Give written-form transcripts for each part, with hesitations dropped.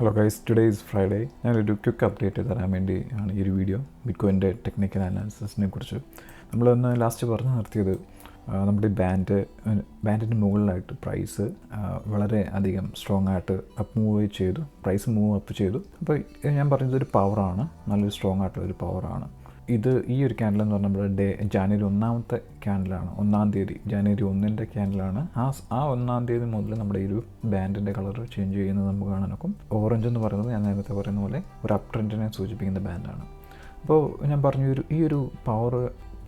Hello guys, today is Friday. ഞാനൊരു quick update തരാൻ വേണ്ടി ആണ് ഈ ഒരു വീഡിയോ. ബിറ്റ്കോയിൻ്റെ ടെക്നിക്കൽ അനാലിസിസിനെ കുറിച്ച് നമ്മളൊന്ന് ലാസ്റ്റ് പറഞ്ഞു നിർത്തിയത്, നമ്മുടെ ബാൻഡിൻ്റെ മുകളിലായിട്ട് പ്രൈസ് വളരെ അധികം സ്ട്രോങ് ആയിട്ട് അപ്പ് മൂവ് ചെയ്തു, പ്രൈസ് മൂവ് അപ്പ് ചെയ്തു. അപ്പോൾ ഞാൻ പറഞ്ഞത് ഒരു പവറാണ്, നല്ലൊരു സ്ട്രോങ് ആയിട്ടുള്ളൊരു പവറാണ് ഇത്. ഈ ഒരു ക്യാൻഡിൽ എന്ന് പറഞ്ഞാൽ നമ്മുടെ ജാനുവരി 1 ക്യാൻഡിലാണ്, 1 തീയതി ജാനുവരി 1 ക്യാൻഡിലാണ്. ആ 1 തീയതി മുതൽ നമ്മുടെ ഈ ഒരു ബാൻഡിൻ്റെ കളർ ചേഞ്ച് ചെയ്യുന്നത് നമുക്ക് കാണാനൊക്കും. ഓറഞ്ച് എന്ന് പറയുന്നത് ഞാൻ നേരത്തെ പറയുന്ന പോലെ ഒരു അപ് ട്രെൻഡിനെ സൂചിപ്പിക്കുന്ന ബാൻഡാണ്. അപ്പോൾ ഞാൻ പറഞ്ഞു, ഈ ഒരു പവർ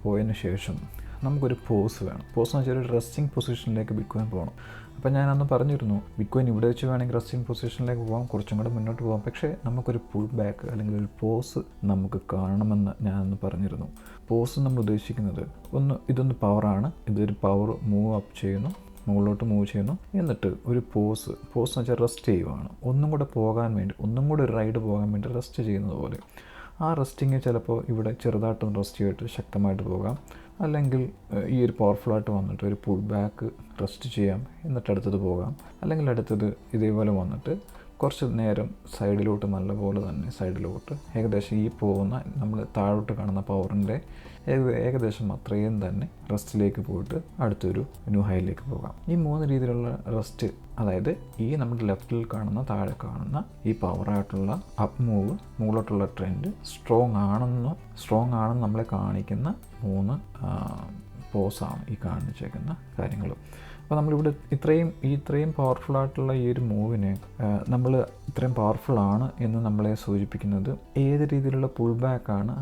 പോയതിന് ശേഷം നമുക്കൊരു പോസ് വേണം. പോസ് എന്ന് വെച്ചാൽ ഒരു റെസ്റ്റിംഗ് പൊസിഷനിലേക്ക് ബിറ്റ്കോയിൻ പോകണം. അപ്പോൾ ഞാനന്ന് പറഞ്ഞിരുന്നു, ബിറ്റ്കോയിൻ ഇവിടെ വെച്ച് വേണമെങ്കിൽ റെസ്റ്റിംഗ് പൊസിഷനിലേക്ക് പോകാം, കുറച്ചും കൂടെ മുന്നോട്ട് പോകാം. പക്ഷേ നമുക്കൊരു പുൾ ബാക്ക് അല്ലെങ്കിൽ ഒരു പോസ് നമുക്ക് കാണണമെന്ന് ഞാനന്ന് പറഞ്ഞിരുന്നു. പോസ് നമ്മൾ ഉദ്ദേശിക്കുന്നത് ഇതൊന്ന് പവറാണ്, ഇതൊരു പവർ മൂവ് അപ്പ് ചെയ്യുന്നു, മുകളിലോട്ട് മൂവ് ചെയ്യുന്നു, എന്നിട്ട് ഒരു പോസ് എന്ന് വെച്ചാൽ റെസ്റ്റ് ചെയ്യുവാണ്. ഒന്നും കൂടെ പോകാൻ വേണ്ടി, ഒന്നും കൂടെ ഒരു റൈഡ് പോകാൻ വേണ്ടി റെസ്റ്റ് ചെയ്യുന്നത് പോലെ. ആ റെസ്റ്റിങ് ചിലപ്പോൾ ഇവിടെ ചെറുതായിട്ടൊന്ന് റെസ്റ്റ് ചെയ്തിട്ട് ശക്തമായിട്ട് പോകാം, അല്ലെങ്കിൽ ഈ ഒരു പവർഫുള്ളായിട്ട് വന്നിട്ട് ഒരു പുൾ ബാക്ക് റെസ്റ്റ് ചെയ്യാം, എന്നിട്ട് അടുത്തത് പോകാം. അല്ലെങ്കിൽ അടുത്തത് ഇതേപോലെ വന്നിട്ട് കുറച്ച് നേരം സൈഡിലോട്ട്, നല്ലപോലെ തന്നെ സൈഡിലോട്ട്, ഏകദേശം ഈ പോകുന്ന നമ്മൾ താഴോട്ട് കാണുന്ന പവറിൻ്റെ ഏകദേശം അത്രയും തന്നെ റെസ്റ്റിലേക്ക് പോയിട്ട് അടുത്തൊരു ന്യൂ ഹൈയിലേക്ക് പോകാം. ഈ 3 രീതിയിലുള്ള റെസ്റ്റ്, അതായത് ഈ നമ്മുടെ ലെഫ്റ്റിൽ കാണുന്ന, താഴെ കാണുന്ന ഈ പവറായിട്ടുള്ള അപ്പ് മൂവ്, മുകളിലോട്ടുള്ള ട്രെൻഡ് സ്ട്രോങ് ആണെന്ന് നമ്മളെ കാണിക്കുന്ന 3 പോസാണ് ഈ കാണിച്ചേക്കുന്ന കാര്യങ്ങൾ. അപ്പോൾ നമ്മളിവിടെ ഇത്രയും പവർഫുള്ളായിട്ടുള്ള ഈ ഒരു മൂവിനെ നമ്മൾ ഇത്രയും പവർഫുള്ളാണ് എന്ന് നമ്മളെ സൂചിപ്പിക്കുന്നത് ഏത് രീതിയിലുള്ള പുൾ ബാക്കാണ്.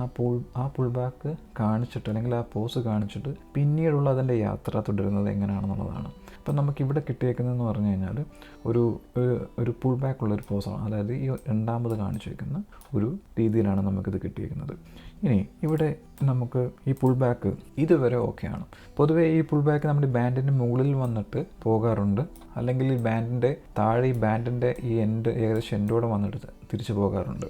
ആ പുൾ ബാക്ക് കാണിച്ചിട്ട്, അല്ലെങ്കിൽ ആ പോസ് കാണിച്ചിട്ട് പിന്നീടുള്ള അതിൻ്റെ യാത്ര തുടരുന്നത് എങ്ങനെയാണെന്നുള്ളതാണ്. അപ്പം നമുക്കിവിടെ കിട്ടിയേക്കുന്നതെന്ന് പറഞ്ഞു കഴിഞ്ഞാൽ ഒരു പുൾ ബാക്കുള്ളൊരു പോസാണ്, അതായത് ഈ രണ്ടാമത് കാണിച്ചേക്കുന്ന ഒരു രീതിയിലാണ് നമുക്കിത് കിട്ടിയേക്കുന്നത്. ഇനി ഇവിടെ നമുക്ക് ഈ പുൾ ബാക്ക് ഇതുവരെ ഓക്കെയാണ്. പൊതുവേ ഈ പുൾ ബാക്ക് നമ്മുടെ ബാൻഡിൻ്റെ മുകളിൽ വന്നിട്ട് പോകാറുണ്ട്, അല്ലെങ്കിൽ ഈ ബാൻഡിൻ്റെ താഴെ, ഈ ബാൻഡിൻ്റെ ഈ ഏകദേശം എൻഡോടെ വന്നിട്ട് തിരിച്ചു പോകാറുണ്ട്.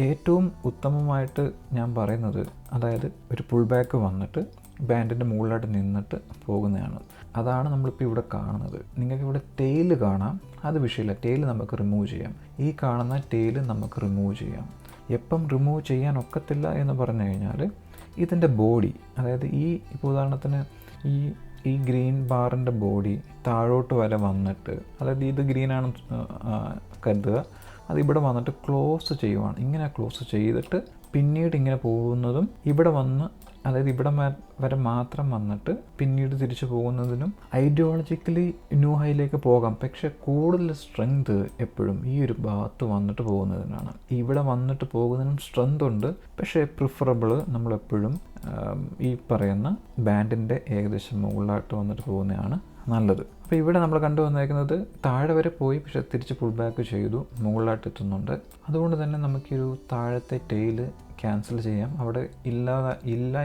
ഏറ്റവും ഉത്തമമായിട്ട് ഞാൻ പറയുന്നത്, അതായത് ഒരു പുൾ ബാക്ക് വന്നിട്ട് ബാൻഡിൻ്റെ മുകളിലായിട്ട് നിന്നിട്ട് പോകുന്നതാണ്. അതാണ് നമ്മളിപ്പോൾ ഇവിടെ കാണുന്നത്. നിങ്ങൾക്ക് ഇവിടെ ടെയിൽ കാണാം, അത് വിഷയമില്ല, ടെയിൽ നമുക്ക് റിമൂവ് ചെയ്യാം. ഈ കാണുന്ന ടെയിൽ നമുക്ക് റിമൂവ് ചെയ്യാം. എപ്പം റിമൂവ് ചെയ്യാൻ ഒക്കത്തില്ല എന്ന് പറഞ്ഞു കഴിഞ്ഞാൽ, ഇതിൻ്റെ ബോഡി, അതായത് ഇപ്പോൾ ഉദാഹരണത്തിന് ഈ ഗ്രീൻ ബാറിൻ്റെ ബോഡി താഴോട്ട് വരെ വന്നിട്ട്, അതായത് ഇത് ഗ്രീനാണ് കരുതുക, അതിവിടെ വന്നിട്ട് ക്ലോസ് ചെയ്യുവാണ്. ഇങ്ങനെ ക്ലോസ് ചെയ്തിട്ട് പിന്നീട് ഇങ്ങനെ പോകുന്നതും, ഇവിടെ വന്ന്, അതായത് ഇവിടെ വരെ മാത്രം വന്നിട്ട് പിന്നീട് തിരിച്ചു പോകുന്നതിനും ഐഡിയോളജിക്കലി ന്യൂ ഹൈയിലേക്ക് പോകാം. പക്ഷെ കൂടുതൽ സ്ട്രെങ്ത് എപ്പോഴും ഈ ഒരു ഭാഗത്ത് വന്നിട്ട് പോകുന്നതിനാണ്. ഇവിടെ വന്നിട്ട് പോകുന്നതിനും സ്ട്രെങ്ത് ഉണ്ട്, പക്ഷേ പ്രിഫറബിൾ നമ്മളെപ്പോഴും ഈ പറയുന്ന ബാൻഡിൻ്റെ ഏകദേശം മുകളിലായിട്ട് വന്നിട്ട് പോകുന്നതാണ് നല്ലത്. അപ്പോൾ ഇവിടെ നമ്മൾ കണ്ടുവന്നേക്കുന്നത് താഴെ വരെ പോയി, പക്ഷേ തിരിച്ച് പുൾ ബാക്ക് ചെയ്തു, മുകളിലായിട്ട് എത്തുന്നുണ്ട്. അതുകൊണ്ട് തന്നെ നമുക്കൊരു താഴത്തെ ടെയിൽ ക്യാൻസൽ ചെയ്യാം, അവിടെ ഇല്ല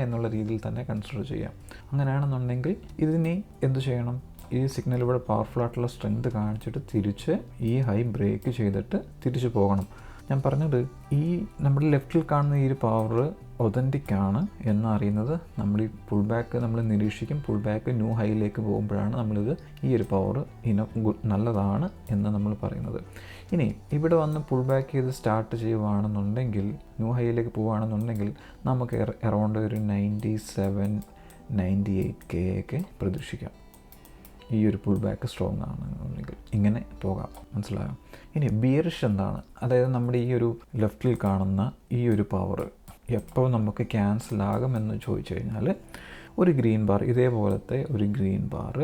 എന്നുള്ള രീതിയിൽ തന്നെ കൺസിഡർ ചെയ്യാം. അങ്ങനെയാണെന്നുണ്ടെങ്കിൽ ഇതിനെ എന്ത് ചെയ്യണം, ഈ സിഗ്നൽ ഇവിടെ പവർഫുള്ളായിട്ടുള്ള സ്ട്രെങ്ത് കാണിച്ചിട്ട് തിരിച്ച് ഈ ഹൈ ബ്രേക്ക് ചെയ്തിട്ട് തിരിച്ചു പോകണം. ഞാൻ പറഞ്ഞത്, ഈ നമ്മുടെ ലെഫ്റ്റിൽ കാണുന്ന ഈ ഒരു പവർ ഒതൻറ്റിക് ആണ് എന്നറിയുന്നത് നമ്മൾ ഈ പുൾ ബാക്ക് നമ്മൾ നിരീക്ഷിക്കും. പുൾ ബാക്ക് ന്യൂ ഹൈയിലേക്ക് പോകുമ്പോഴാണ് നമ്മളിത് ഈ ഒരു പവർ നല്ലതാണ് എന്ന് നമ്മൾ പറയുന്നത്. ഇനി ഇവിടെ വന്ന് പുൾ ബാക്ക് ചെയ്ത് സ്റ്റാർട്ട് ചെയ്യുകയാണെന്നുണ്ടെങ്കിൽ, ന്യൂ ഹൈയിലേക്ക് പോവുകയാണെന്നുണ്ടെങ്കിൽ നമുക്ക് അറൗണ്ട് ഒരു 97-98K ഒക്കെ പ്രതീക്ഷിക്കാം. ഈ ഒരു പുൾ ബാക്ക് സ്ട്രോങ് ആണെന്നുണ്ടെങ്കിൽ ഇങ്ങനെ പോകാം. മനസ്സിലായോ? ഇനി ബിയറിഷ് എന്താണ്? അതായത് നമ്മുടെ ഈ ഒരു ലെഫ്റ്റിൽ കാണുന്ന ഈ ഒരു പവർ എപ്പോൾ നമുക്ക് ക്യാൻസൽ ആകുമെന്ന് ചോദിച്ചു കഴിഞ്ഞാൽ, ഒരു ഗ്രീൻ ബാർ, ഇതേപോലത്തെ ഒരു ഗ്രീൻ ബാർ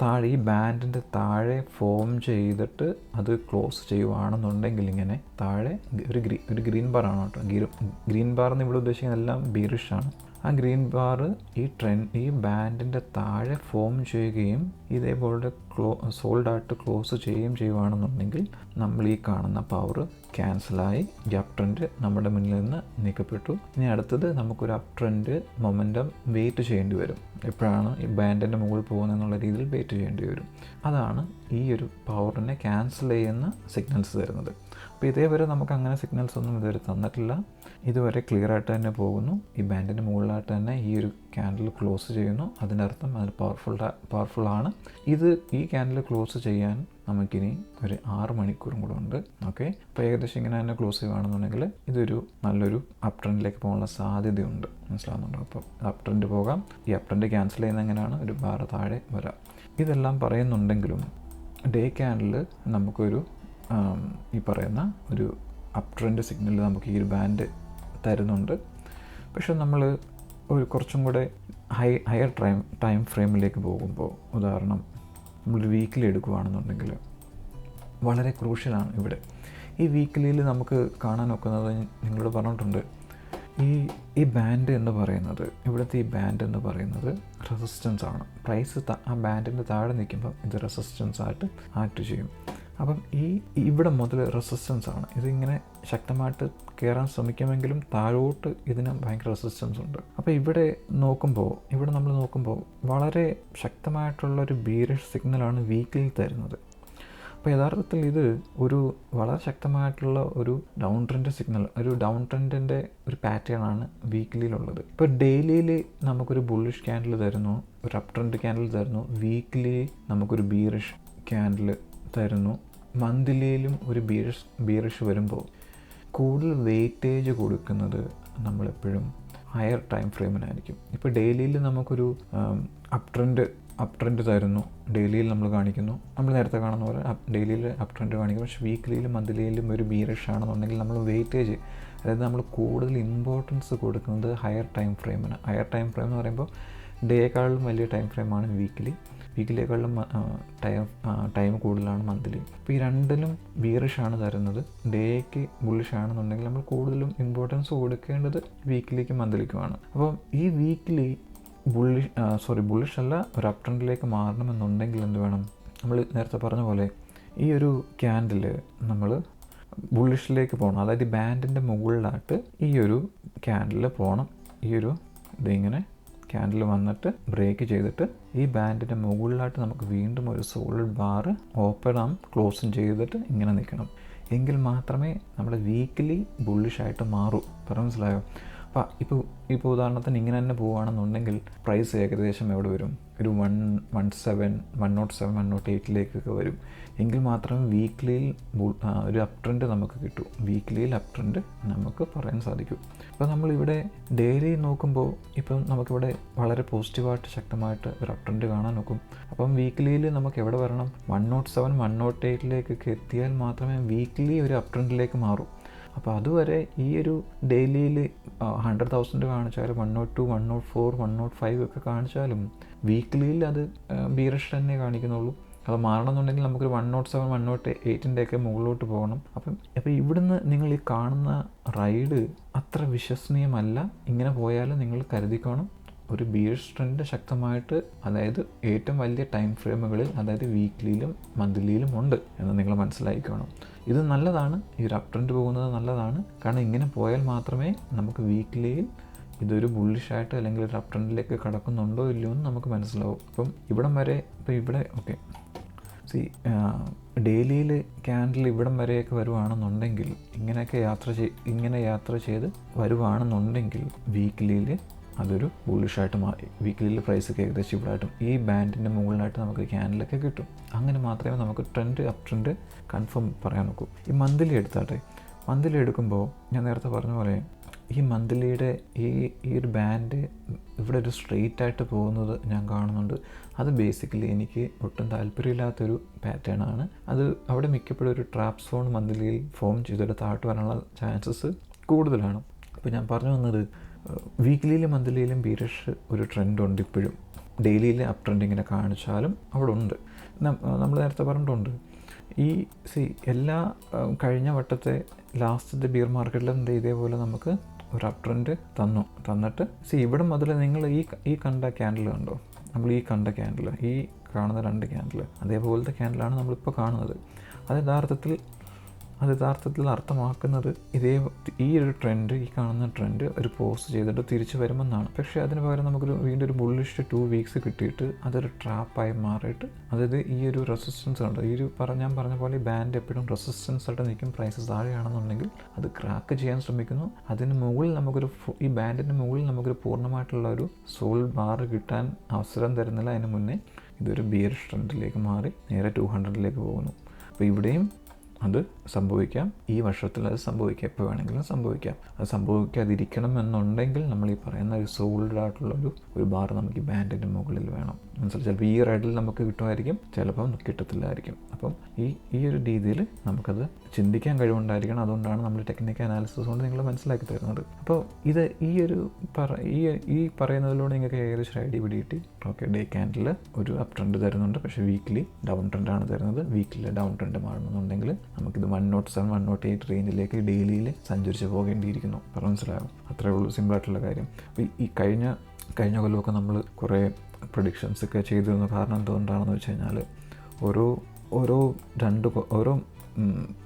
താഴെ ഈ ബാൻഡിൻ്റെ താഴെ ഫോം ചെയ്തിട്ട് അത് ക്ലോസ് ചെയ്യുവാണെന്നുണ്ടെങ്കിൽ, ഇങ്ങനെ താഴെ ഒരു ഗ്രീൻ ബാർ ആണ് കേട്ടോ. ഗ്രീൻ ബാർ എന്ന് ഇവിടെ ഉദ്ദേശിക്കുന്നത് എല്ലാം ബീറിഷാണ്. ആ ഗ്രീൻ ബാർ ഈ ബാൻഡിൻ്റെ താഴെ ഫോം ചെയ്യുകയും ഇതേപോലെ സോൾഡായിട്ട് ക്ലോസ് ചെയ്യുകയാണെന്നുണ്ടെങ്കിൽ നമ്മൾ ഈ കാണുന്ന പവർ ക്യാൻസലായി ഈ അപ് ട്രെൻഡ് നമ്മുടെ മുന്നിൽ നിന്ന് നീക്കപ്പെട്ടു. ഇനി അടുത്തത് നമുക്കൊരു അപ് ട്രെൻഡ് മൊമെൻറ്റം വെയിറ്റ് ചെയ്യേണ്ടി വരും. എപ്പോഴാണ് ഈ ബാൻഡിൻ്റെ മുകളിൽ പോകുന്നതെന്നുള്ള രീതിയിൽ വെയിറ്റ് ചെയ്യേണ്ടി വരും. അതാണ് ഈ ഒരു പവറിനെ ക്യാൻസൽ ചെയ്യുന്ന സിഗ്നൽസ് തരുന്നത്. അപ്പോൾ ഇതേവരെ നമുക്ക് അങ്ങനെ സിഗ്നൽസ് ഒന്നും ഇതുവരെ തന്നിട്ടില്ല. ഇതുവരെ ക്ലിയർ ആയിട്ട് തന്നെ പോകുന്നു. ഈ ബാൻഡിൻ്റെ മുകളിലായിട്ട് തന്നെ ഈ ഒരു ക്യാൻഡിൽ ക്ലോസ് ചെയ്യുന്നു. അതിൻ്റെ അർത്ഥം അത് പവർഫുള്ളാണ്. ഈ ക്യാൻഡിൽ ക്ലോസ് ചെയ്യാൻ നമുക്കിനി ഒരു 6 മണിക്കൂറും കൂടെ ഉണ്ട്. ഓക്കെ, അപ്പോൾ ഏകദേശം ഇങ്ങനെ തന്നെ ക്ലോസ് ചെയ്യുകയാണെന്നുണ്ടെങ്കിൽ ഇതൊരു നല്ലൊരു അപ് ട്രെൻഡിലേക്ക് പോകാനുള്ള സാധ്യതയുണ്ട്. മനസ്സിലാവുന്നുണ്ടോ? അപ്പോൾ അപ് ട്രെൻഡ് പോകാം. ഈ അപ് ട്രെൻഡ് ക്യാൻസൽ ചെയ്യുന്ന എങ്ങനെയാണ് ഒരു ബാർ താഴെ വരാം. ഇതെല്ലാം പറയുന്നുണ്ടെങ്കിലും ഡേ ക്യാൻഡിൽ നമുക്കൊരു ഈ പറയുന്ന ഒരു അപ് ട്രെൻഡ് സിഗ്നൽ നമുക്ക് ഈ ഒരു ബാൻഡ് തരുന്നുണ്ട്. പക്ഷെ നമ്മൾ ഒരു കുറച്ചും കൂടെ ഹയർ ടൈം ഫ്രെയിമിലേക്ക് പോകുമ്പോൾ, ഉദാഹരണം നമ്മളൊരു വീക്കിലി എടുക്കുകയാണെന്നുണ്ടെങ്കിൽ വളരെ ക്രൂഷ്യലാണ് ഇവിടെ. ഈ വീക്കിലിയിൽ നമുക്ക് കാണാൻ ഒക്കുന്നത് നിങ്ങളോട് പറഞ്ഞിട്ടുണ്ട്, ഈ ബാൻഡ് എന്ന് പറയുന്നത്, ഇവിടുത്തെ ഈ ബാൻഡ് എന്ന് പറയുന്നത് റെസിസ്റ്റൻസ് ആണ്. പ്രൈസ് ആ ബാൻഡിൻ്റെ താഴെ നിൽക്കുമ്പോൾ ഇത് റെസിസ്റ്റൻസ് ആയിട്ട് ആക്ട് ചെയ്യും. അപ്പം ഇവിടെ മുതൽ റെസിസ്റ്റൻസ് ആണ്. ഇതിങ്ങനെ ശക്തമായിട്ട് കയറാൻ ശ്രമിക്കുമെങ്കിലും താഴോട്ട് ഇതിന് ഭയങ്കര റെസിസ്റ്റൻസ് ഉണ്ട്. അപ്പോൾ ഇവിടെ നമ്മൾ നോക്കുമ്പോൾ വളരെ ശക്തമായിട്ടുള്ളൊരു ബീരിഷ് സിഗ്നലാണ് വീക്കിലി തരുന്നത്. അപ്പോൾ യഥാർത്ഥത്തിൽ ഇത് ഒരു വളരെ ശക്തമായിട്ടുള്ള ഒരു ഡൗൺ ട്രെൻഡ് സിഗ്നൽ, ഒരു ഡൗൺ ട്രെൻഡിൻ്റെ ഒരു പാറ്റേൺ ആണ് വീക്കിലിയിലുള്ളത്. ഇപ്പോൾ ഡെയിലിയിൽ നമുക്കൊരു ബുള്ളിഷ് ക്യാൻഡിൽ തരുന്നു, ഒരു അപ് ട്രെൻഡ് ക്യാൻഡിൽ തരുന്നു, വീക്കിലി നമുക്കൊരു ബീറിഷ് ക്യാൻഡിൽ തരുന്നു, മന്ത്ലിയിലും ഒരു ബീറിഷ് വരുമ്പോൾ കൂടുതൽ വെയിറ്റേജ് കൊടുക്കുന്നത് നമ്മളെപ്പോഴും ഹയർ ടൈം ഫ്രെയിമിനായിരിക്കും. ഇപ്പോൾ ഡെയിലിയിൽ നമുക്കൊരു അപ് ട്രെൻഡ് തരുന്നു, ഡെയിലിയിൽ നമ്മൾ കാണിക്കുന്നു, നമ്മൾ നേരത്തെ കാണുന്ന പോലെ ഡെയിലിയിൽ അപ് ട്രെൻഡ് കാണിക്കും. പക്ഷേ വീക്കിലിയിലും മന്ത്ലിയിലും ഒരു ബീറിഷ് ആണെന്നുണ്ടെങ്കിൽ നമ്മൾ വെയിറ്റേജ്, അതായത് നമ്മൾ കൂടുതൽ ഇമ്പോർട്ടൻസ് കൊടുക്കുന്നത് ഹയർ ടൈം ഫ്രെയിമിന്. ഹയർ ടൈം ഫ്രെയിം എന്ന് പറയുമ്പോൾ ഡേയേക്കാളും വലിയ ടൈം ഫ്രെയിമാണ് വീക്കിലേക്കാളും ടൈം കൂടുതലാണ് മന്ത്ലി. അപ്പോൾ ഈ രണ്ടിലും ബീറിഷാണ് തരുന്നത്. ഡേക്ക് ബുള്ളിഷ് ആണെന്നുണ്ടെങ്കിൽ നമ്മൾ കൂടുതലും ഇമ്പോർട്ടൻസ് കൊടുക്കേണ്ടത് വീക്കിലേക്കും മന്ത്ലിക്കുമാണ്. അപ്പം ഈ വീക്കിലി ബുള്ളിഷ് അല്ല, ഒരു അപ് ട്രെൻഡിലേക്ക് മാറണമെന്നുണ്ടെങ്കിൽ എന്ത് വേണം? നമ്മൾ നേരത്തെ പറഞ്ഞ പോലെ ഈ ഒരു ക്യാൻഡിൽ നമ്മൾ ബുള്ളിഷിലേക്ക് പോകണം. അതായത് ബാൻഡിൻ്റെ മുകളിലായിട്ട് ഈ ഒരു ക്യാൻഡിൽ പോകണം. ഇതിങ്ങനെ ക്യാൻഡിൽ വന്നിട്ട് ബ്രേക്ക് ചെയ്തിട്ട് ഈ ബാൻഡിൻ്റെ മുകളിലായിട്ട് നമുക്ക് വീണ്ടും ഒരു സോളിഡ് ബാർ ഓപ്പൺ ക്ലോസും ചെയ്തിട്ട് ഇങ്ങനെ നിൽക്കണം. എങ്കിൽ മാത്രമേ നമ്മുടെ വീക്കിലി ബുള്ളിഷായിട്ട് മാറൂ. മനസ്സിലായോ? അപ്പോൾ ഇപ്പോൾ ഉദാഹരണത്തിന് ഇങ്ങനെ തന്നെ പോവുകയാണെന്നുണ്ടെങ്കിൽ പ്രൈസ് ഏകദേശം എവിടെ വരും? ഒരു 107, 108 വരും. എങ്കിൽ മാത്രമേ വീക്കിലിയിൽ ഒരു അപ് ട്രെൻഡ് നമുക്ക് കിട്ടൂ. വീക്കിലിയിൽ അപ് ട്രെൻഡ് നമുക്ക് പറയാൻ സാധിക്കൂ. അപ്പോൾ നമ്മളിവിടെ ഡെയിലി നോക്കുമ്പോൾ ഇപ്പം നമുക്കിവിടെ വളരെ പോസിറ്റീവായിട്ട് ശക്തമായിട്ട് ഒരു അപ് ട്രെൻഡ് കാണാൻ നോക്കും. അപ്പം വീക്കിലിയിൽ നമുക്ക് എവിടെ വരണം? 107, 108 എത്തിയാൽ മാത്രമേ വീക്കിലി ഒരു അപ് ട്രെൻഡിലേക്ക് മാറൂ. അപ്പോൾ അതുവരെ ഈ ഒരു ഡെയിലിയിൽ 100,000 കാണിച്ചാലും 102, 104, 105 ഒക്കെ കാണിച്ചാലും വീക്കിലിയിൽ അത് ബീറിഷ് തന്നെ കാണിക്കുന്നുള്ളൂ. അത് മാറണമെന്നുണ്ടെങ്കിൽ നമുക്കൊരു 107, 108 മുകളിലോട്ട് പോകണം. അപ്പോൾ ഇവിടുന്ന് നിങ്ങൾ ഈ കാണുന്ന റൈഡ് അത്ര വിശ്വസനീയമല്ല. ഇങ്ങനെ പോയാലും നിങ്ങൾ കരുതിക്കണം, ഒരു ബീറിഷ് ട്രെൻഡ് ശക്തമായിട്ട്, അതായത് ഏറ്റവും വലിയ ടൈം ഫ്രെയിമുകളിൽ, അതായത് വീക്കിലിയിലും മന്ത്ലിയിലും ഉണ്ട് എന്ന് നിങ്ങൾ മനസ്സിലാക്കിക്കണം. ഇത് നല്ലതാണ്, ഈ ഒരു അപ് ട്രെൻഡ് പോകുന്നത് നല്ലതാണ്. കാരണം ഇങ്ങനെ പോയാൽ മാത്രമേ നമുക്ക് വീക്കിലിയിൽ ഇതൊരു ബുള്ളിഷായിട്ട് അല്ലെങ്കിൽ ഒരു അപ് ട്രെൻഡിലേക്ക് കടക്കുന്നുണ്ടോ ഇല്ലയോ എന്ന് നമുക്ക് മനസ്സിലാവും. അപ്പം ഇവിടം വരെ, ഇപ്പോൾ ഇവിടെ ഓക്കെ ഡെയിലിയിൽ ക്യാൻഡിൽ ഇവിടം വരെയൊക്കെ വരുവാണെന്നുണ്ടെങ്കിൽ, ഇങ്ങനെ യാത്ര ചെയ്ത് വരുവാണെന്നുണ്ടെങ്കിൽ വീക്കിലിയിൽ അതൊരു ബുള്ളിഷായിട്ട് മാറി. വീക്കിലിയിൽ പ്രൈസൊക്കെ ഏകദേശം ഇവിടായിട്ടും ഈ ബാൻഡിൻ്റെ മുകളിലായിട്ട് നമുക്ക് ക്യാൻഡിലൊക്കെ കിട്ടും. അങ്ങനെ മാത്രമേ നമുക്ക് അപ് ട്രെൻഡ് കൺഫേം പറയാൻ നോക്കൂ. ഈ മന്ത്ലി എടുത്താട്ടെ, മന്ത്ലി എടുക്കുമ്പോൾ ഞാൻ നേരത്തെ പറഞ്ഞ പോലെ ഈ മന്ത്ലിയുടെ ഈ ഒരു ബാൻഡ് ഇവിടെ ഒരു സ്ട്രെയിറ്റ് ആയിട്ട് പോകുന്നത് ഞാൻ കാണുന്നുണ്ട്. അത് ബേസിക്കലി എനിക്ക് ഒട്ടും താല്പര്യമില്ലാത്തൊരു പാറ്റേൺ ആണ്. അത് അവിടെ മിക്കപ്പോഴും ഒരു ട്രാപ്പ് സോൺ മന്ത്ലിയിൽ ഫോം ചെയ്തിട്ട് താഴ്ത്ത് വരാനുള്ള ചാൻസസ് കൂടുതലാണ്. അപ്പോൾ ഞാൻ പറഞ്ഞു വന്നത്, വീക്കിലിയിലും മന്ത്ലിയിലും ബീറിഷ് ഒരു ട്രെൻഡുണ്ട് ഇപ്പോഴും. ഡെയിലിയിൽ അപ് ട്രെൻഡ് ഇങ്ങനെ കാണിച്ചാലും അവിടെ ഉണ്ട്. നമ്മൾ നേരത്തെ പറഞ്ഞിട്ടുണ്ട്, എല്ലാ കഴിഞ്ഞ വട്ടത്തെ ലാസ്റ്റത്തെ ബിയർ മാർക്കറ്റിലും ഇതേപോലെ നമുക്ക് ഒരു അപ് ട്രെൻഡ് തന്നിട്ട് ഇവിടെ മുതൽ നിങ്ങൾ ഈ കണ്ട ക്യാൻഡിൽ കണ്ടോ? നമ്മൾ ഈ കണ്ട ക്യാൻഡിൽ, ഈ കാണുന്ന 2 ക്യാൻഡിൽ, അതേപോലത്തെ ക്യാൻഡിലാണ് നമ്മളിപ്പോൾ കാണുന്നത്. അത് യഥാർത്ഥത്തിൽ അർത്ഥമാക്കുന്നത് ഈ ഒരു ട്രെൻഡ്, ഈ കാണുന്ന ട്രെൻഡ് ഒരു പോസ്റ്റ് ചെയ്തിട്ട് തിരിച്ചു വരുമെന്നാണ്. പക്ഷേ അതിന് പകരം നമുക്കൊരു വീണ്ടും ഒരു ബുള്ളിഷ് 2 വീക്സ് കിട്ടിയിട്ട് അതൊരു ട്രാപ്പായി മാറിയിട്ട്, അതായത് ഈ ഒരു റെസിസ്റ്റൻസ് ഉണ്ട്, ഞാൻ പറഞ്ഞ പോലെ ഈ ബാൻഡ് എപ്പോഴും റെസിസ്റ്റൻസ് ആയിട്ട് നിൽക്കും. പ്രൈസസ് താഴെയാണെന്നുണ്ടെങ്കിൽ അത് ക്രാക്ക് ചെയ്യാൻ ശ്രമിക്കുന്നു. അതിന് മുകളിൽ ഈ ബാൻഡിൻ്റെ മുകളിൽ നമുക്കൊരു പൂർണ്ണമായിട്ടുള്ള ഒരു സോളിഡ് ബാർ കിട്ടാൻ അവസരം തരുന്നില്ല. അതിന് മുന്നേ ഇതൊരു ബിയറിഷ് ട്രെൻഡിലേക്ക് മാറി നേരെ 200ലേക്ക് പോകുന്നു. അപ്പോൾ ഇവിടെയും അത് സംഭവിക്കാം, ഈ വർഷത്തിൽ അത് സംഭവിക്കാം, എപ്പോൾ വേണമെങ്കിലും സംഭവിക്കാം. അത് സംഭവിക്കാതിരിക്കണം എന്നുണ്ടെങ്കിൽ നമ്മൾ ഈ പറയുന്ന ഒരു സോൾഡ് ആയിട്ടുള്ളൊരു ബാർ നമുക്ക് ഈ ബാൻഡിൻ്റെ മുകളിൽ വേണം. മനസ്സിലായി? ചിലപ്പോൾ ഈ റൈഡിൽ നമുക്ക് കിട്ടുമായിരിക്കും, ചിലപ്പം കിട്ടത്തില്ലായിരിക്കും. അപ്പം ഈ ഒരു രീതിയിൽ നമുക്കത് ചിന്തിക്കാൻ കഴിവുണ്ടായിരിക്കണം. അതുകൊണ്ടാണ് നമ്മൾ ടെക്നിക്കൽ അനാലിസിസ് കൊണ്ട് നിങ്ങൾ മനസ്സിലാക്കി തരുന്നത്. അപ്പോൾ ഇത് ഈ പറയുന്നതിലൂടെ നിങ്ങൾക്ക് ഏകദേശം ഐഡിയ പിടികിട്ടി. ഓക്കെ, ഡേ ക്യാൻഡിൽ ഒരു അപ് ട്രെൻഡ് തരുന്നുണ്ട്, പക്ഷേ വീക്ക്ലി ഡൗൺ ട്രെൻഡാണ് തരുന്നത്. വീക്കിലി ഡൗൺ ട്രെൻഡ് മാറണമെന്നുണ്ടെങ്കിൽ നമുക്കിത് 107, 108 റേഞ്ചിലേക്ക് ഡെയിലിയിൽ സഞ്ചരിച്ച് പോകേണ്ടിയിരിക്കുന്നു. പറഞ്ഞ് മനസ്സിലാകും. അത്രേ ഉള്ളൂ, സിമ്പിളായിട്ടുള്ള കാര്യം. അപ്പോൾ ഈ കഴിഞ്ഞ കൊല്ലമൊക്കെ നമ്മൾ കുറേ പ്രഡിക്ഷൻസ് ഒക്കെ ചെയ്തിരുന്നു. കാരണം എന്തുകൊണ്ടാണെന്ന് വെച്ച് കഴിഞ്ഞാൽ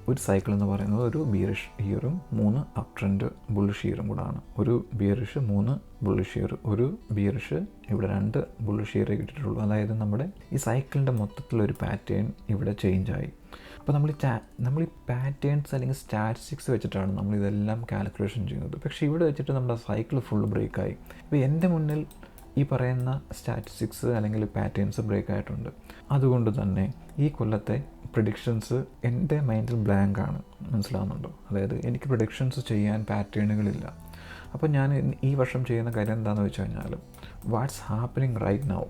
ഒരു സൈക്കിൾ എന്ന് പറയുന്നത് ഒരു ബിയറിഷ് ഇയറും 3 അപ് ട്രെൻഡ് ബുള്ളിഷ് ഇയറും കൂടാണ്. ഒരു ബിയറിഷ് 3 ബുള്ളിഷ് ഇയർ, ഒരു ബിയറിഷ് ഇവിടെ 2 ബുള്ളിഷ് ഇയറേ കിട്ടിയിട്ടുള്ളൂ. അതായത് നമ്മുടെ ഈ സൈക്കിളിൻ്റെ മൊത്തത്തിലൊരു പാറ്റേൺ ഇവിടെ ചേഞ്ചായി. അപ്പോൾ നമ്മൾ ഈ പാറ്റേൺസ് അല്ലെങ്കിൽ സ്റ്റാറ്റിസ്റ്റിക്സ് വെച്ചിട്ടാണ് നമ്മളിതെല്ലാം കാൽക്കുലേഷൻ ചെയ്യുന്നത്. പക്ഷേ ഇവിടെ വെച്ചിട്ട് നമ്മുടെ സൈക്കിൾ ഫുൾ ബ്രേക്കായി. ഇപ്പോൾ എൻ്റെ മുന്നിൽ ഈ പറയുന്ന സ്റ്റാറ്റിസ്റ്റിക്സ് അല്ലെങ്കിൽ പാറ്റേൺസ് ബ്രേക്ക് ആയിട്ടുണ്ട്. അതുകൊണ്ട് തന്നെ ഈ കൊല്ലത്തെ പ്രഡിക്ഷൻസ് എൻ്റെ മൈൻഡിൽ ബ്ലാങ്ക് ആണ്. മനസ്സിലാവുന്നുണ്ടോ? അതായത് എനിക്ക് പ്രഡിക്ഷൻസ് ചെയ്യാൻ പാറ്റേണുകളില്ല. അപ്പോൾ ഞാൻ ഈ വർഷം ചെയ്യുന്ന കാര്യം എന്താണെന്ന് വെച്ച് കഴിഞ്ഞാൽ, വാട്ട്സ് ഹാപ്പനിങ് റൈറ്റ് നൗ,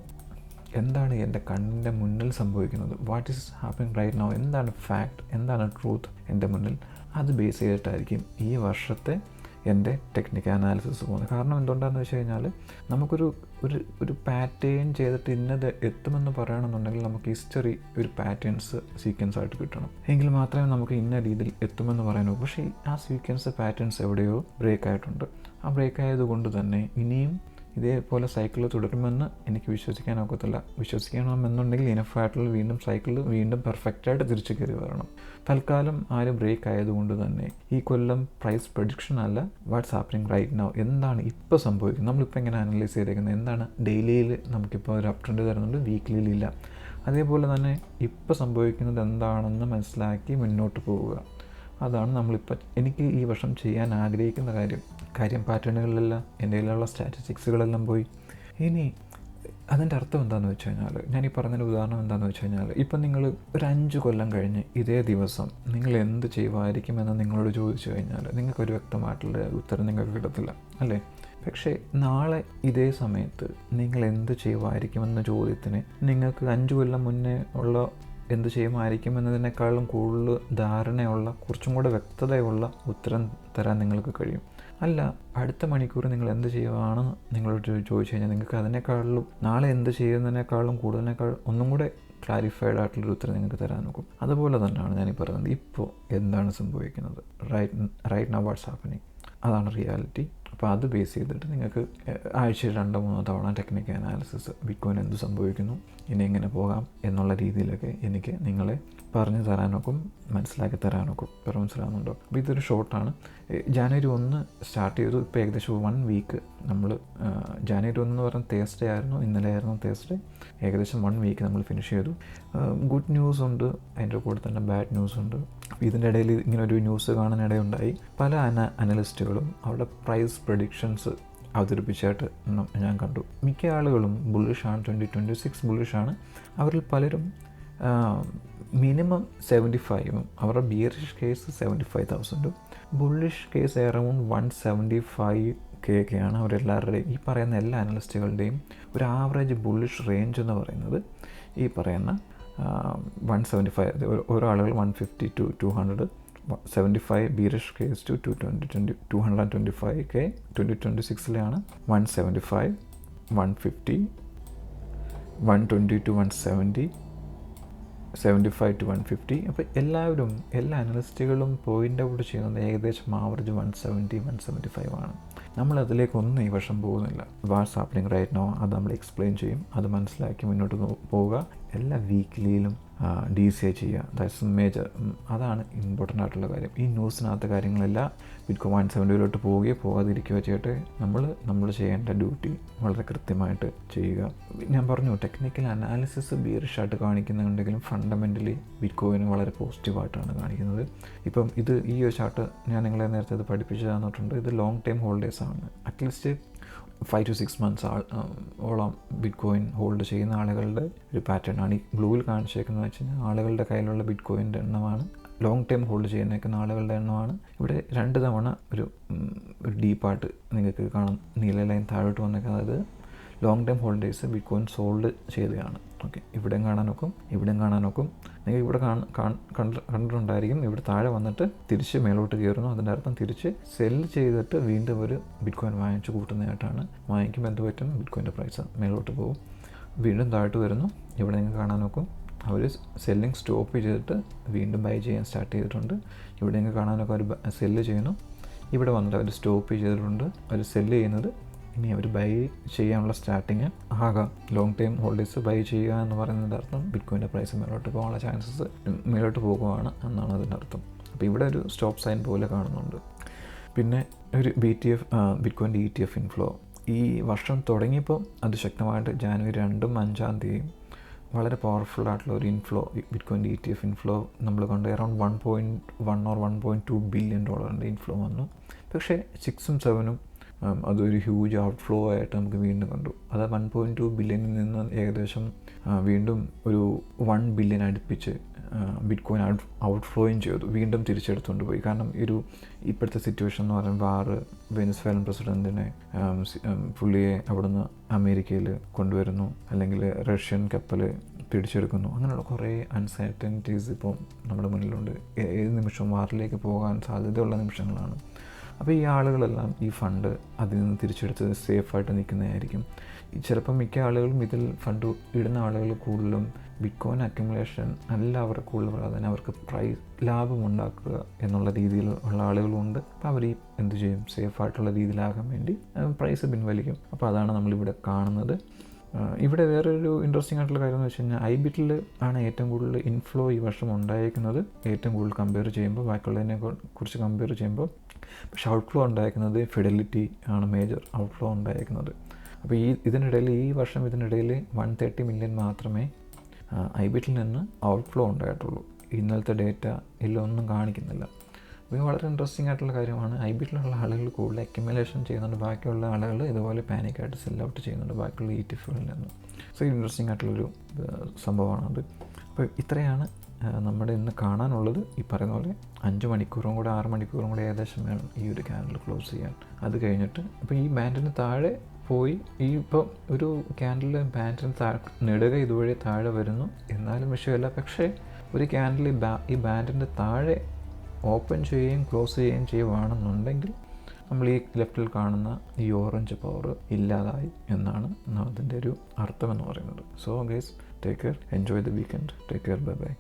എന്താണ് എൻ്റെ കണ്ണിൻ്റെ മുന്നിൽ സംഭവിക്കുന്നത്, what is happening right now, എന്താണ് ഫാക്ട്, എന്താണ് ട്രൂത്ത് എൻ്റെ മുന്നിൽ, അത് ബേസ് ചെയ്തിട്ടായിരിക്കും ഈ വർഷത്തെ എൻ്റെ ടെക്നിക്കൽ അനാലിസിസ് പോകുന്നത്. കാരണം എന്തുകൊണ്ടാണെന്ന് വെച്ച് കഴിഞ്ഞാൽ, നമുക്കൊരു പാറ്റേൺ ചെയ്തിട്ട് ഇന്നത് എത്തുമെന്ന് പറയണമെന്നുണ്ടെങ്കിൽ നമുക്ക് ഹിസ്റ്ററി ഒരു പാറ്റേൺസ് സീക്വൻസ് ആയിട്ട് കിട്ടണം. എങ്കിൽ മാത്രമേ നമുക്ക് ഇന്ന രീതിയിൽ എത്തുമെന്ന് പറയാനൂ. പക്ഷേ ആ സീക്വൻസ് പാറ്റേൺസ് എവിടെയോ ബ്രേക്ക് ആയിട്ടുണ്ട്. ആ ബ്രേക്ക് ആയതുകൊണ്ട് തന്നെ ഇനിയും ഇതേപോലെ സൈക്കിൾ തുടരുമെന്ന് എനിക്ക് വിശ്വസിക്കാനൊക്കത്തില്ല. വിശ്വസിക്കണമെന്നുണ്ടെങ്കിൽ ഇനഫായിട്ടുള്ള സൈക്കിൾ വീണ്ടും പെർഫെക്റ്റായിട്ട് തിരിച്ചു കയറി വരണം. തൽക്കാലം ബ്രേക്ക് ആയതുകൊണ്ട് തന്നെ ഈ കൊല്ലം പ്രൈസ് പ്രഡിക്ഷൻ അല്ല, വാട്ട്സ് ഹാപ്പനിങ് റൈറ്റ് നൗ, എന്താണ് ഇപ്പോൾ സംഭവിക്കുന്നത്. നമ്മളിപ്പോൾ എങ്ങനെ അനലൈസ് ചെയ്തേക്കുന്നത്, എന്താണ് ഡെയിലിയിൽ നമുക്കിപ്പോൾ ഒരു അപ് ട്രെൻഡ് തരുന്നുണ്ട്, വീക്ക്ലിയിലില്ല. അതേപോലെ തന്നെ ഇപ്പോൾ സംഭവിക്കുന്നത് എന്താണെന്ന് മനസ്സിലാക്കി മുന്നോട്ട് പോവുക. അതാണ് നമ്മളിപ്പോൾ എനിക്ക് ഈ വർഷം ചെയ്യാൻ ആഗ്രഹിക്കുന്ന കാര്യം. പാറ്റേണുകളിലെല്ലാം എൻ്റെ കയ്യിലുള്ള സ്റ്റാറ്റിസ്റ്റിക്സുകളെല്ലാം പോയി. ഇനി അതിൻ്റെ അർത്ഥം എന്താണെന്ന് വെച്ച് കഴിഞ്ഞാൽ, ഞാനീ പറഞ്ഞൊരു ഉദാഹരണം എന്താണെന്ന് വെച്ച് കഴിഞ്ഞാൽ, ഇപ്പം നിങ്ങൾ ഒരു 5 കൊല്ലം കഴിഞ്ഞ് ഇതേ ദിവസം നിങ്ങൾ എന്ത് ചെയ്യുമായിരിക്കുമെന്ന് നിങ്ങളോട് ചോദിച്ചു കഴിഞ്ഞാൽ നിങ്ങൾക്കൊരു വ്യക്തമായിട്ടുള്ള ഉത്തരം നിങ്ങൾക്ക് കിട്ടത്തില്ല, അല്ലേ? പക്ഷേ നാളെ ഇതേ സമയത്ത് നിങ്ങൾ എന്ത് ചെയ്യുമായിരിക്കുമെന്ന ചോദ്യത്തിന് നിങ്ങൾക്ക് 5 കൊല്ലം മുന്നേ ഉള്ള എന്ത് ചെയ്യുമായിരിക്കും എന്നതിനേക്കാളും കൂടുതൽ ധാരണയുള്ള, കുറച്ചും കൂടെ വ്യക്തതയുള്ള ഉത്തരം തരാൻ നിങ്ങൾക്ക് കഴിയും. അല്ല, അടുത്ത മണിക്കൂർ നിങ്ങൾ എന്ത് ചെയ്യുവാണെന്ന് നിങ്ങളോട് ചോദിച്ചു കഴിഞ്ഞാൽ നിങ്ങൾക്ക് അതിനേക്കാളും നാളെ എന്ത് ചെയ്യുന്നതിനേക്കാളും ഒന്നും കൂടെ ക്ലാരിഫൈഡ് ആയിട്ടുള്ളൊരു ഉത്തരം നിങ്ങൾക്ക് തരാൻ നോക്കും. അതുപോലെ തന്നെയാണ് ഞാനീ പറയുന്നത്, ഇപ്പോൾ എന്താണ് സംഭവിക്കുന്നത്, റൈറ്റ് നൗ വാട്ട്സ് ഹാപ്പനിങ്, അതാണ് റിയാലിറ്റി. അപ്പോൾ അത് ബേസ് ചെയ്തിട്ട് നിങ്ങൾക്ക് ആഴ്ചയിൽ 2-3 തവണ ടെക്നിക്കൽ അനാലിസിസ്, ബിറ്റ്കോയിൻ എന്ത് സംഭവിക്കുന്നു, ഇനി എങ്ങനെ പോകാം എന്നുള്ള രീതിയിലൊക്കെ എനിക്ക് നിങ്ങളെ പറഞ്ഞു തരാനൊക്കും, മനസ്സിലാക്കി തരാനൊക്കും. ഇപ്പോൾ മനസ്സിലാകുന്നുണ്ടോ? അപ്പോൾ ഇതൊരു ഷോർട്ടാണ്. ജാനുവരി 1 സ്റ്റാർട്ട് ചെയ്തു. ഇപ്പോൾ ഏകദേശം 1 വീക്ക് നമ്മൾ ജാനുവരി 1 എന്ന് പറഞ്ഞാൽ തേഴ്സ്ഡേ ആയിരുന്നു, ഇന്നലെ ആയിരുന്നു തേഴ്സ്ഡേ. ഏകദേശം 1 വീക്ക് നമ്മൾ ഫിനിഷ് ചെയ്തു. ഗുഡ് ന്യൂസ് ഉണ്ട്, അതിൻ്റെ കൂടെ തന്നെ ബാഡ് ന്യൂസ് ഉണ്ട്. അപ്പോൾ ഇതിൻ്റെ ഇടയിൽ ഇങ്ങനൊരു ന്യൂസ് കാണാനിടയുണ്ടായി. പല അനലിസ്റ്റുകളും അവരുടെ പ്രൈസ് പ്രഡിക്ഷൻസ് അവതരിപ്പിച്ചായിട്ട് ഞാൻ കണ്ടു. മിക്ക ആളുകളും ബുള്ളിഷാണ്, 2026 ബുള്ളിഷാണ്. അവരിൽ പലരും മിനിമം 75ഉം അവരുടെ bearish case 75,000, bullish case around 175K ഒക്കെയാണ് അവരെല്ലാവരുടെയും, ഈ പറയുന്ന എല്ലാ അനലിസ്റ്റുകളുടെയും ഒരു ആവറേജ് ബുള്ളിഷ് റേഞ്ച് എന്ന് പറയുന്നത് ഈ പറയുന്ന 175. ഓരോ ആളുകൾ 150 to 200, 75 bearish case to 225K. 2026 175, 150, 120 to 170, 75 to 150. അപ്പോൾ എല്ലാ അനലിസ്റ്റുകളും പോയിൻ്റ് ഔട്ട് ചെയ്യുന്നത് ഏകദേശം ആവറേജ് 170, 175 ആണ്. നമ്മളതിലേക്കൊന്നും ഈ വർഷം പോകുന്നില്ല. വാട്ട്സ് ഹാപ്പനിങ് റൈറ്റ് നൗ അത് നമ്മൾ എക്സ്പ്ലെയിൻ ചെയ്യും. അത് മനസ്സിലാക്കി മുന്നോട്ട് പോവുക. എല്ലാ വീക്കിലിയിലും DCA ചെയ്യുക. That's major. അതാണ് ഇമ്പോർട്ടൻ്റ് ആയിട്ടുള്ള കാര്യം. ഈ ന്യൂസിനകത്ത കാര്യങ്ങളെല്ലാം ബിറ്റ്കോയിൻ 170 പോകാതിരിക്കുക ചെയ്യട്ടെ. നമ്മൾ ചെയ്യേണ്ട ഡ്യൂട്ടി വളരെ കൃത്യമായിട്ട് ചെയ്യുക. ഞാൻ പറഞ്ഞു, ടെക്നിക്കൽ അനാലിസിസ് ബിയറിഷായിട്ട് കാണിക്കുന്നുണ്ടെങ്കിലും ഫണ്ടമെൻ്റലി ബിറ്റ്കോയിന് വളരെ പോസിറ്റീവായിട്ടാണ് കാണിക്കുന്നത്. ഇപ്പം ഈ ഒരു ചാർട്ട് ഞാൻ നിങ്ങളെ നേരത്തെ ഇത് പഠിപ്പിച്ചു തന്നിട്ടുണ്ട്. ഇത് ലോങ് ടൈം ഹോൾഡേഴ്സാണ്. അറ്റ്ലീസ്റ്റ് 5 to 6 months ഓളം ബിറ്റ് കോയിൻ ഹോൾഡ് ചെയ്യുന്ന ആളുകളുടെ ഒരു പാറ്റേൺ ആണ്. ഈ ബ്ലൂവിൽ കാണിച്ചേക്കുന്നത് വെച്ച് കഴിഞ്ഞാൽ ആളുകളുടെ കയ്യിലുള്ള ബിറ്റ് കോയിൻ്റെ എണ്ണമാണ്. ലോങ് ടൈം ഹോൾഡ് ചെയ്യുന്നേക്കുന്ന ആളുകളുടെ എണ്ണമാണ്. ഇവിടെ 2 തവണ ഒരു ഡീപ്പായിട്ട് നിങ്ങൾക്ക് കാണാം, നീല ലൈൻ താഴോട്ട് വന്നേക്കുന്നത്. അതായത് long time holders bit coin sold ചെയ്തതാണ്. ഓക്കെ, ഇവിടെയും കാണാൻ നോക്കും, ഇവിടെയും കാണാൻ നോക്കും. നിങ്ങൾ ഇവിടെ കണ്ടിട്ടുണ്ടായിരിക്കും. ഇവിടെ താഴെ വന്നിട്ട് തിരിച്ച് മേലോട്ട് കയറുന്നു. അതിൻ്റെ അർത്ഥം തിരിച്ച് സെല്ല് ചെയ്തിട്ട് വീണ്ടും ഒരു ബിറ്റ് കോയിൻ വാങ്ങിച്ച് കൂട്ടുന്നതായിട്ടാണ്. വാങ്ങിക്കുമ്പോൾ എന്ത് പറ്റും? ബിറ്റ് കോയിൻ്റെ പ്രൈസ് മേലോട്ട് പോകും, വീണ്ടും താഴോട്ട് വരുന്നു. ഇവിടെ നിങ്ങൾ കാണാൻ നോക്കും, അവർ സെല്ലിങ് സ്റ്റോപ്പ് ചെയ്തിട്ട് വീണ്ടും ബൈ ചെയ്യാൻ സ്റ്റാർട്ട് ചെയ്തിട്ടുണ്ട്. ഇവിടെ നിങ്ങൾ കാണാനൊക്കെ അവർ സെല്ല് ചെയ്യുന്നു. ഇവിടെ വന്നിട്ട് അവർ സ്റ്റോപ്പ് ചെയ്തിട്ടുണ്ട്, അവർ സെല്ല് ചെയ്യുന്നത്. ഇനി അവർ ബൈ ചെയ്യാനുള്ള സ്റ്റാർട്ടിങ് ആകാം. ലോങ് ടൈം ഹോൾഡേഴ്സ് ബൈ ചെയ്യുക എന്ന് പറയുന്നതിൻ്റെ അർത്ഥം ബിറ്റ് കോയിൻ്റെ പ്രൈസ് മേലോട്ട് പോകാനുള്ള ചാൻസസ് മേലോട്ട് പോകുകയാണ് എന്നാണ് അതിൻ്റെ അർത്ഥം. അപ്പോൾ ഇവിടെ ഒരു സ്റ്റോപ്പ് സൈൻ പോലെ കാണുന്നുണ്ട്. പിന്നെ ഒരു ബിറ്റ് കോയിൻ്റെ ETF ഇൻഫ്ലോ ഈ വർഷം തുടങ്ങിയപ്പോൾ അതിശക്തമായിട്ട് ജനുവരി 2 ഉം 5-ാം തീയതിയും വളരെ പവർഫുൾ ആയിട്ടുള്ള ഒരു ഇൻഫ്ലോ, ബിറ്റ് കോയിൻ്റെ ETF ഇൻഫ്ലോ നമ്മൾ കണ്ട്. അറൗണ്ട് 1.1 or 1.2 ബില്യൺ ഡോളറിൻ്റെ ഇൻഫ്ലോ വന്നു. പക്ഷേ 6 ഉം 7 ഉം അതൊരു ഹ്യൂജ് ഔട്ട്ഫ്ലോ ആയിട്ട് നമുക്ക് വീണ്ടും കണ്ടു. അത് 1.2 ബില്യണിൽ നിന്ന് ഏകദേശം വീണ്ടും ഒരു 1 ബില്യൺ അടുപ്പിച്ച് ബിറ്റ് കോയിൻ ഔട്ട്ഫ്ലോയും ചെയ്തു, വീണ്ടും തിരിച്ചെടുത്തുകൊണ്ട് പോയി. കാരണം ഇപ്പോഴത്തെ സിറ്റുവേഷൻ എന്ന് പറയുമ്പോൾ വെനസ്വേലൻ പ്രസിഡൻറ്റിനെ പുള്ളിയെ അവിടുന്ന് അമേരിക്കയിൽ കൊണ്ടുവരുന്നു, അല്ലെങ്കിൽ റഷ്യൻ കപ്പൽ പിടിച്ചെടുക്കുന്നു. അങ്ങനെയുള്ള കുറേ അൺസർട്ടനിറ്റീസ് ഇപ്പോൾ നമ്മുടെ മുന്നിലുണ്ട്. ഏത് നിമിഷവും വാറിലേക്ക് പോകാൻ സാധ്യതയുള്ള നിമിഷങ്ങളാണ്. അപ്പോൾ ഈ ആളുകളെല്ലാം ഈ ഫണ്ട് അതിൽ നിന്ന് തിരിച്ചെടുത്ത് സേഫായിട്ട് നിൽക്കുന്നതായിരിക്കും. ചിലപ്പോൾ മിക്ക ആളുകളും ഇതിൽ ഫണ്ട് ഇടുന്ന ആളുകൾ കൂടുതലും ബിറ്റ് കോയിൻ അക്യുമുലേഷൻ അല്ല അവരുടെ കൂടുതൽ പ്രാധാന്യം, അവർക്ക് ലാഭം ഉണ്ടാക്കുക എന്നുള്ള രീതിയിൽ ഉള്ള ആളുകളുണ്ട്. അപ്പോൾ അവർ എന്ത് ചെയ്യും? സേഫായിട്ടുള്ള രീതിയിലാകാൻ വേണ്ടി പ്രൈസ് പിൻവലിക്കും. അപ്പോൾ അതാണ് നമ്മളിവിടെ കാണുന്നത്. ഇവിടെ വേറൊരു ഇൻട്രസ്റ്റിംഗ് ആയിട്ടുള്ള കാര്യം എന്ന് വെച്ച് കഴിഞ്ഞാൽ ഐബിറ്റിൽ ആണ് ഏറ്റവും കൂടുതൽ ഇൻഫ്ലോ ഈ വർഷം ഉണ്ടായിരിക്കുന്നത്, ഏറ്റവും കൂടുതൽ കമ്പയർ ചെയ്യുമ്പോൾ, ബാക്കിയുള്ളതിനെ കുറിച്ച് കമ്പയർ ചെയ്യുമ്പോൾ. പക്ഷേ ഔട്ട്ഫ്ലോ ഉണ്ടായിരിക്കുന്നത് ഫിഡലിറ്റി ആണ് മേജർ ഔട്ട്ഫ്ലോ ഉണ്ടായിരിക്കുന്നത്. അപ്പോൾ ഇതിനിടയിൽ ഈ വർഷം ഇതിനിടയിൽ 130 മില്യൺ മാത്രമേ ഐബിറ്റിൽ നിന്ന് ഔട്ട്ഫ്ലോ ഉണ്ടായിട്ടുള്ളൂ. ഇന്നലത്തെ ഡേറ്റ ഇതിലൊന്നും കാണിക്കുന്നില്ല. അപ്പോൾ വളരെ ഇൻട്രസ്റ്റിംഗ് ആയിട്ടുള്ള കാര്യമാണ്. ഐബിറ്റിലുള്ള ആളുകൾ കൂടുതൽ അക്യുമുലേഷൻ ചെയ്യുന്നുണ്ട്, ബാക്കിയുള്ള ആളുകൾ ഇതുപോലെ പാനിക്കായിട്ട് സെൽ ഔട്ട് ചെയ്യുന്നുണ്ട് ബാക്കിയുള്ള ETFകളിൽ നിന്ന്. സോ ഇൻട്രസ്റ്റിംഗ് ആയിട്ടുള്ളൊരു സംഭവമാണത്. അപ്പോൾ ഇത്രയാണ് നമ്മുടെ ഇന്ന് കാണാനുള്ളത്. ഈ പറയുന്ന പോലെ 5 മണിക്കൂറും കൂടെ 6 മണിക്കൂറും കൂടെ ഏകദേശം വേണം ഈ ഒരു ക്യാൻഡിൽ ക്ലോസ് ചെയ്യാൻ. അത് കഴിഞ്ഞിട്ട് ഇപ്പോൾ ഈ ബാൻഡിന് താഴെ പോയി ഇപ്പോൾ ഒരു ക്യാൻഡിൽ ബാൻഡിന് നെടുക ഇതുവഴി താഴെ വരുന്നു, എന്നാലും വിഷയമല്ല. പക്ഷേ ഒരു ക്യാൻഡിൽ ഈ ബാൻഡിൻ്റെ താഴെ ഓപ്പൺ ചെയ്യുകയും ക്ലോസ് ചെയ്യുകയും ചെയ്യുവാണെന്നുണ്ടെങ്കിൽ നമ്മൾ ഈ ലെഫ്റ്റിൽ കാണുന്ന ഈ ഓറഞ്ച് പവർ ഇല്ലാതായി എന്നാണ് അതിൻ്റെ ഒരു അർത്ഥം എന്ന് പറയുന്നത്. So guys, take care, enjoy the weekend, take care, bye bye.